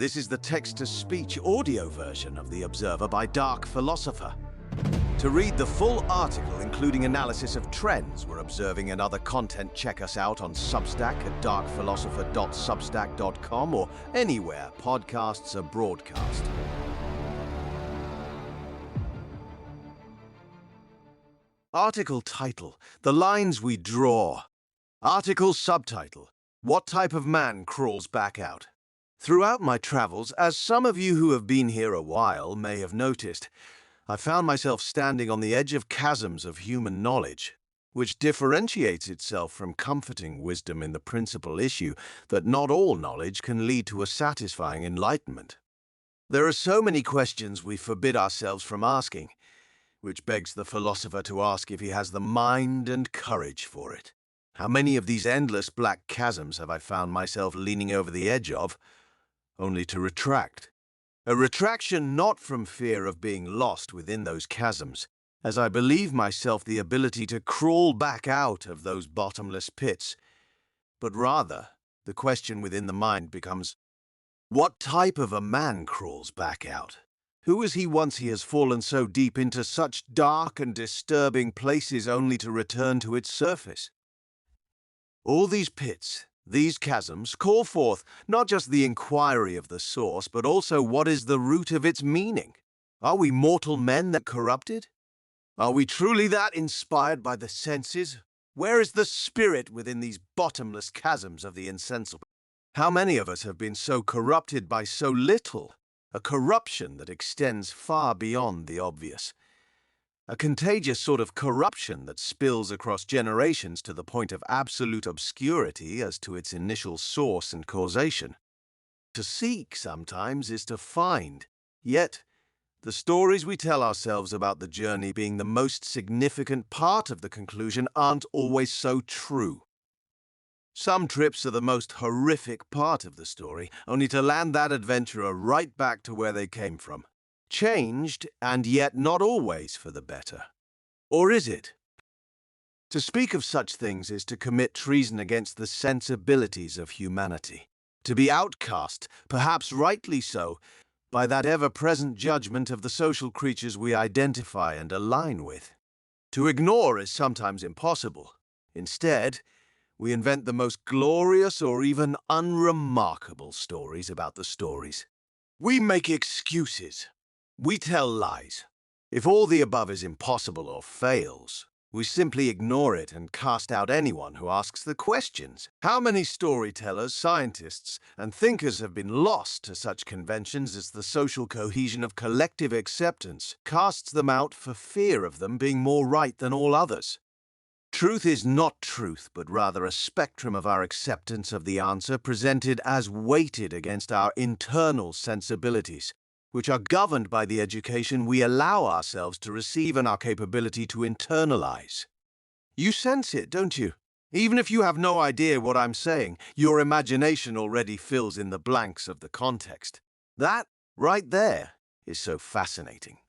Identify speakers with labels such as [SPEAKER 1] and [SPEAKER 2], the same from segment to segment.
[SPEAKER 1] This is the text-to-speech audio version of The Observer by Dark Philosopher. To read the full article, including analysis of trends we're observing and other content, check us out on Substack at darkphilosopher.substack.com or anywhere podcasts are broadcast. Article title: The Lines We Draw. Article subtitle: What Type of Man Crawls Back Out? Throughout my travels, as some of you who have been here a while may have noticed, I found myself standing on the edge of chasms of human knowledge, which differentiates itself from comforting wisdom in the principal issue that not all knowledge can lead to a satisfying enlightenment. There are so many questions we forbid ourselves from asking, which begs the philosopher to ask if he has the mind and courage for it. How many of these endless black chasms have I found myself leaning over the edge of, only to retract? A retraction not from fear of being lost within those chasms, as I believe myself the ability to crawl back out of those bottomless pits, but rather the question within the mind becomes, what type of a man crawls back out? Who is he once he has fallen so deep into such dark and disturbing places only to return to its surface? All these pits, these chasms, call forth not just the inquiry of the source, but also what is the root of its meaning. Are we mortal men that corrupted? Are we truly that inspired by the senses? Where is the spirit within these bottomless chasms of the insensible? How many of us have been so corrupted by so little? A corruption that extends far beyond the obvious. A contagious sort of corruption that spills across generations to the point of absolute obscurity as to its initial source and causation. To seek, sometimes, is to find. Yet, the stories we tell ourselves about the journey being the most significant part of the conclusion aren't always so true. Some trips are the most horrific part of the story, only to land that adventurer right back to where they came from. Changed, and yet not always for the better. Or is it? To speak of such things is to commit treason against the sensibilities of humanity. To be outcast, perhaps rightly so, by that ever-present judgment of the social creatures we identify and align with. To ignore is sometimes impossible. Instead, we invent the most glorious or even unremarkable stories about the stories. We make excuses. We tell lies. If all the above is impossible or fails, we simply ignore it and cast out anyone who asks the questions. How many storytellers, scientists, and thinkers have been lost to such conventions as the social cohesion of collective acceptance casts them out for fear of them being more right than all others? Truth is not truth, but rather a spectrum of our acceptance of the answer presented as weighted against our internal sensibilities, which are governed by the education we allow ourselves to receive and our capability to internalize. You sense it, don't you? Even if you have no idea what I'm saying, your imagination already fills in the blanks of the context. That, right there, is so fascinating.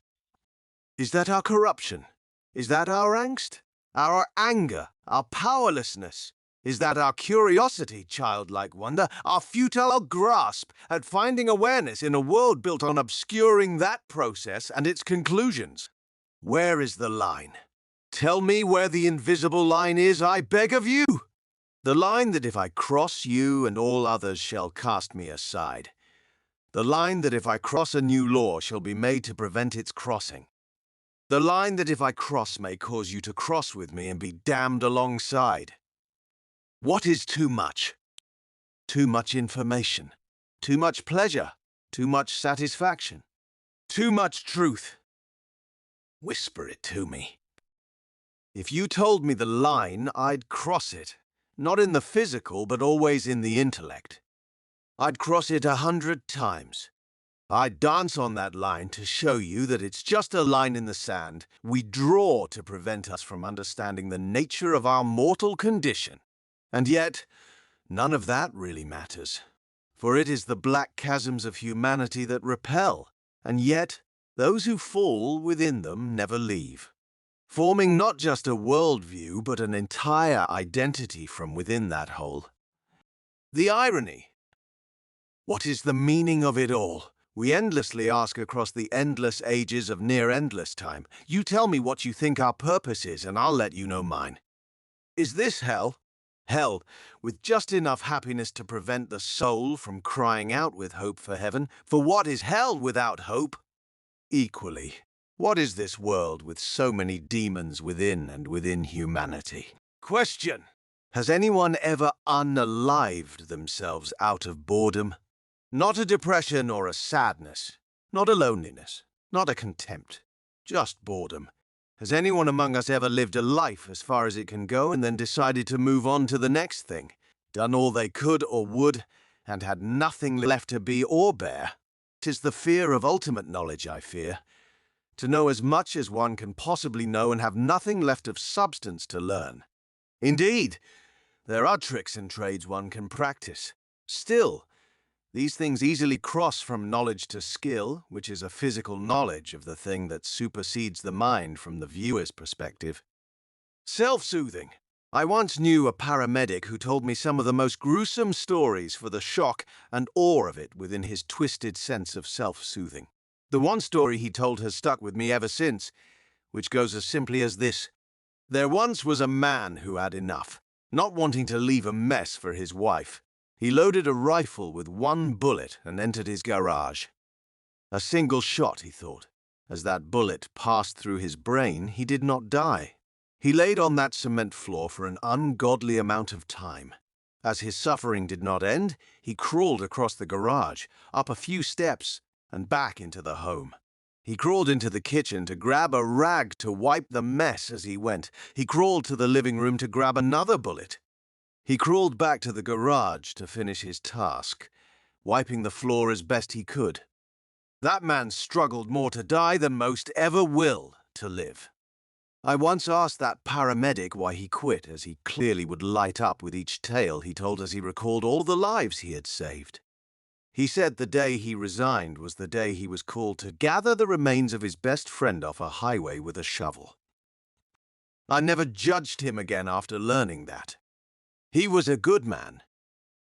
[SPEAKER 1] Is that our corruption? Is that our angst? Our anger? Our powerlessness? Is that our curiosity, childlike wonder, our futile grasp at finding awareness in a world built on obscuring that process and its conclusions? Where is the line? Tell me where the invisible line is, I beg of you! The line that if I cross you and all others shall cast me aside. The line that if I cross a new law shall be made to prevent its crossing. The line that if I cross may cause you to cross with me and be damned alongside. What is too much? Too much information. Too much pleasure. Too much satisfaction. Too much truth. Whisper it to me. If you told me the line, I'd cross it. Not in the physical, but always in the intellect. I'd cross it 100 times. I'd dance on that line to show you that it's just a line in the sand we draw to prevent us from understanding the nature of our mortal condition. And yet, none of that really matters, for it is the black chasms of humanity that repel, and yet those who fall within them never leave, forming not just a worldview but an entire identity from within that hole. The irony. What is the meaning of it all? We endlessly ask across the endless ages of near-endless time. You tell me what you think our purpose is, and I'll let you know mine. Is this hell? Hell, with just enough happiness to prevent the soul from crying out with hope for heaven. For what is hell without hope? Equally, what is this world with so many demons within and within humanity? Question: has anyone ever unalived themselves out of boredom? Not a depression or a sadness, not a loneliness, not a contempt, just boredom. Has anyone among us ever lived a life as far as it can go and then decided to move on to the next thing? Done all they could or would, and had nothing left to be or bear? 'Tis the fear of ultimate knowledge, I fear. To know as much as one can possibly know and have nothing left of substance to learn. Indeed, there are tricks and trades one can practice. Still, these things easily cross from knowledge to skill, which is a physical knowledge of the thing that supersedes the mind from the viewer's perspective. Self-soothing. I once knew a paramedic who told me some of the most gruesome stories for the shock and awe of it within his twisted sense of self-soothing. The one story he told has stuck with me ever since, which goes as simply as this. There once was a man who had enough, not wanting to leave a mess for his wife. He loaded a rifle with one bullet and entered his garage. A single shot, he thought. As that bullet passed through his brain, he did not die. He laid on that cement floor for an ungodly amount of time. As his suffering did not end, he crawled across the garage, up a few steps, and back into the home. He crawled into the kitchen to grab a rag to wipe the mess as he went. He crawled to the living room to grab another bullet. He crawled back to the garage to finish his task, wiping the floor as best he could. That man struggled more to die than most ever will to live. I once asked that paramedic why he quit, as he clearly would light up with each tale he told as he recalled all the lives he had saved. He said the day he resigned was the day he was called to gather the remains of his best friend off a highway with a shovel. I never judged him again after learning that. He was a good man,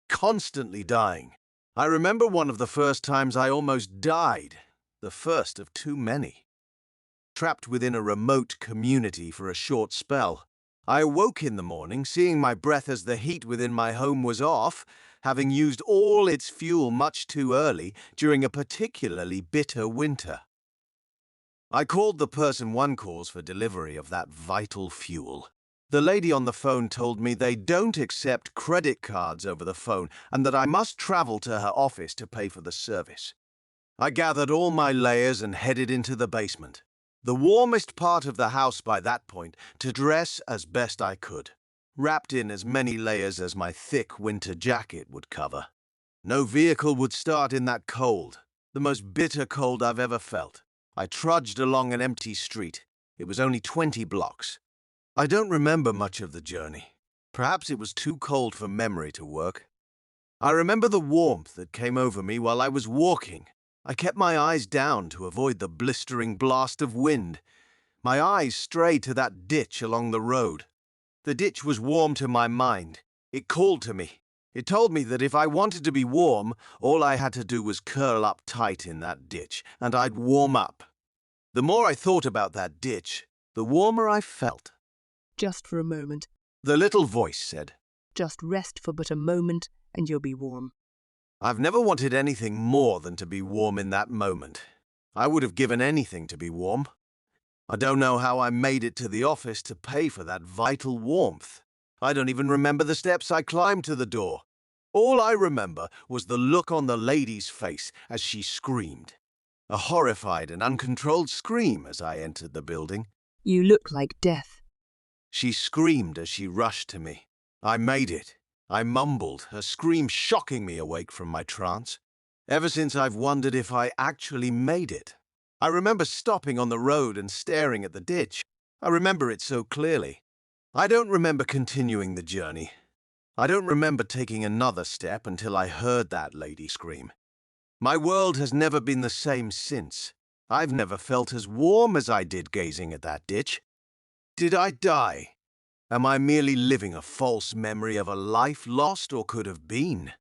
[SPEAKER 1] constantly dying. I remember one of the first times I almost died, the first of too many. Trapped within a remote community for a short spell. I awoke in the morning, seeing my breath as the heat within my home was off, having used all its fuel much too early during a particularly bitter winter. I called the person one calls for delivery of that vital fuel. The lady on the phone told me they don't accept credit cards over the phone and that I must travel to her office to pay for the service. I gathered all my layers and headed into the basement, the warmest part of the house by that point, to dress as best I could, wrapped in as many layers as my thick winter jacket would cover. No vehicle would start in that cold, the most bitter cold I've ever felt. I trudged along an empty street. It was only 20 blocks. I don't remember much of the journey. Perhaps it was too cold for memory to work. I remember the warmth that came over me while I was walking. I kept my eyes down to avoid the blistering blast of wind. My eyes strayed to that ditch along the road. The ditch was warm to my mind. It called to me. It told me that if I wanted to be warm, all I had to do was curl up tight in that ditch, and I'd warm up. The more I thought about that ditch, the warmer I felt.
[SPEAKER 2] Just for a moment.
[SPEAKER 1] The little voice said.
[SPEAKER 2] Just rest for but a moment, and you'll be warm.
[SPEAKER 1] I've never wanted anything more than to be warm in that moment. I would have given anything to be warm. I don't know how I made it to the office to pay for that vital warmth. I don't even remember the steps I climbed to the door. All I remember was the look on the lady's face as she screamed. A horrified and uncontrolled scream as I entered the building.
[SPEAKER 2] You look like death.
[SPEAKER 1] She screamed as she rushed to me. I made it. I mumbled, her scream shocking me awake from my trance. Ever since I've wondered if I actually made it. I remember stopping on the road and staring at the ditch. I remember it so clearly. I don't remember continuing the journey. I don't remember taking another step until I heard that lady scream. My world has never been the same since. I've never felt as warm as I did gazing at that ditch. Did I die? Am I merely living a false memory of a life lost or could have been?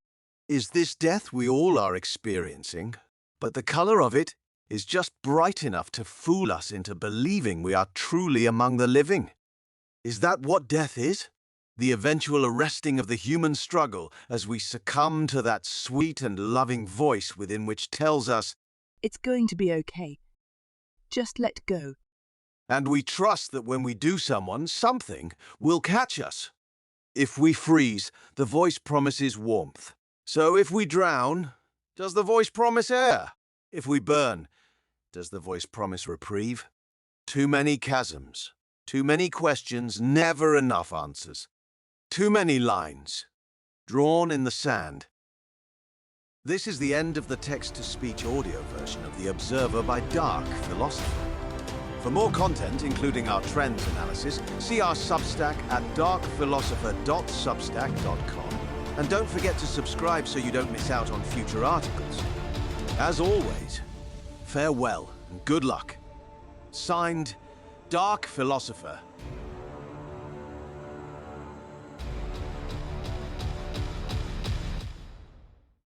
[SPEAKER 1] is this death we all are experiencing, but the color of it is just bright enough to fool us into believing we are truly among the living. Is that what death is? The eventual arresting of the human struggle as we succumb to that sweet and loving voice within which tells us,
[SPEAKER 2] It's going to be okay. Just let go.
[SPEAKER 1] and we trust that when we do something will catch us. If we freeze, the voice promises warmth. So if we drown, does the voice promise air? If we burn, does the voice promise reprieve? Too many chasms, too many questions, never enough answers. Too many lines, drawn in the sand. This is the end of the text-to-speech audio version of The Observer by Dark Philosopher. For more content, including our trends analysis, see our Substack at darkphilosopher.substack.com. And don't forget to subscribe so you don't miss out on future articles. As always, farewell and good luck. Signed, Dark Philosopher.